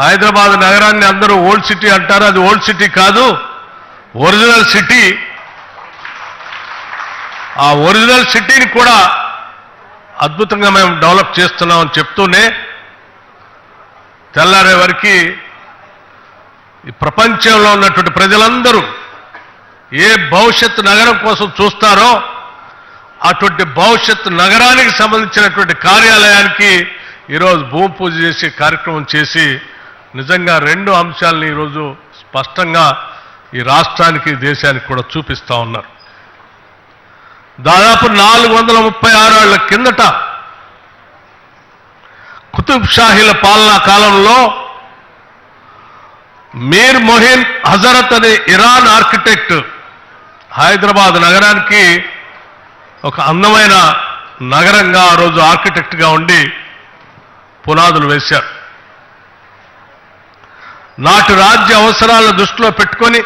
హైదరాబాద్ నగరాన్ని అందరూ old city అంటారు. అది ఓల్డ్ సిటీ కాదు, ఒరిజినల్ సిటీ. ఆ ఒరిజినల్ సిటీని కూడా అద్భుతంగా మేము డెవలప్ చేస్తున్నామని చెప్తూనే తెల్లారే వరకు ఈ ప్రపంచంలో ఉన్నటువంటి ప్రజలందరూ ఏ భవిష్యత్ నగరం కోసం చూస్తారో అటువంటి భవిష్యత్ నగరానికి సంబంధించినటువంటి కార్యాలయానికి ఈరోజు భూమి పూజ చేసి కార్యక్రమం చేసి నిజంగా రెండు అంశాలని ఈరోజు స్పష్టంగా ఈ రాష్ట్రానికి దేశానికి కూడా చూపిస్తా ఉన్నారు. దాదాపు 436 ఏళ్ల కిందట కుతుబ్ షాహీల పాలనా కాలంలో మీర్ మొహిన్ హజరత్ అనే ఇరాన్ ఆర్కిటెక్ట్ హైదరాబాద్ నగరానికి ఒక అందమైన నగరంగా ఆ రోజు ఆర్కిటెక్ట్గా ఉండి పునాదులు వేశారు. నాటి రాజ్య అవసరాలను దృష్టిలో పెట్టుకొని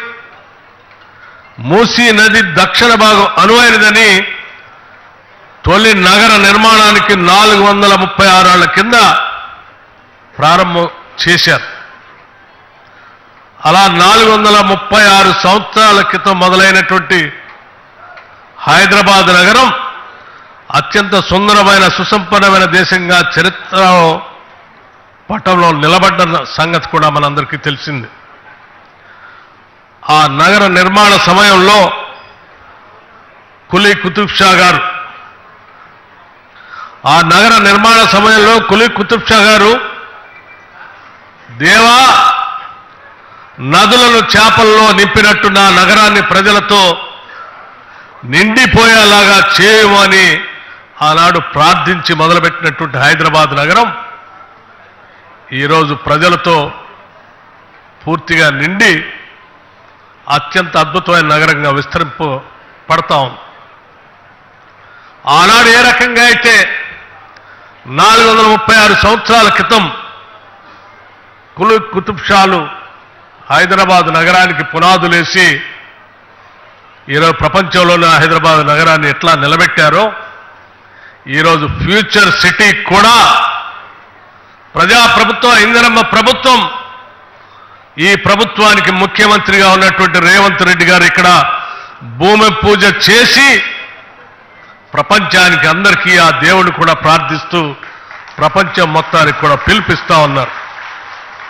మూసీ నది దక్షిణ భాగం అనువైనదని తొలి నగర నిర్మాణానికి 436 ఏళ్ల కింద ప్రారంభం చేశారు. అలా 436 సంవత్సరాల క్రితం మొదలైనటువంటి హైదరాబాద్ నగరం అత్యంత సుందరమైన సుసంపన్నమైన దేశంగా చరిత్ర పటంలో నిలబడ్డ సంగతి కూడా మనందరికీ తెలిసింది. ఆ నగర నిర్మాణ సమయంలో కులీ కుతుబ్ షా గారు దేవా నదులను చేపల్లో నింపినట్టు నా నగరాన్ని ప్రజలతో నిండిపోయేలాగా చేయమని ఆనాడు ప్రార్థించి మొదలుపెట్టినటువంటి హైదరాబాద్ నగరం ఈరోజు ప్రజలతో పూర్తిగా నిండి అత్యంత అద్భుతమైన నగరంగా విస్తరింపబడతా ఉంది. ఆనాడు ఏ రకంగా అయితే 436 సంవత్సరాల క్రితం కులీ కుతుబ్ షాలు హైదరాబాద్ నగరానికి పునాదులేసి ఈరోజు ప్రపంచంలోనే హైదరాబాద్ నగరాన్ని ఎట్లా నిలబెట్టారో ఈరోజు ఫ్యూచర్ సిటీ కూడా ప్రజాప్రభుత్వం ఇందిరమ్మ ప్రభుత్వం ఈ ప్రభుత్వానికి ముఖ్యమంత్రిగా ఉన్నటువంటి రేవంత్ రెడ్డి గారు ఇక్కడ భూమి పూజ చేసి ప్రపంచానికి అందరికీ ఆ దేవుని కూడా ప్రార్థిస్తూ ప్రపంచం మొత్తానికి కూడా పిలిపిస్తా ఉన్నారు.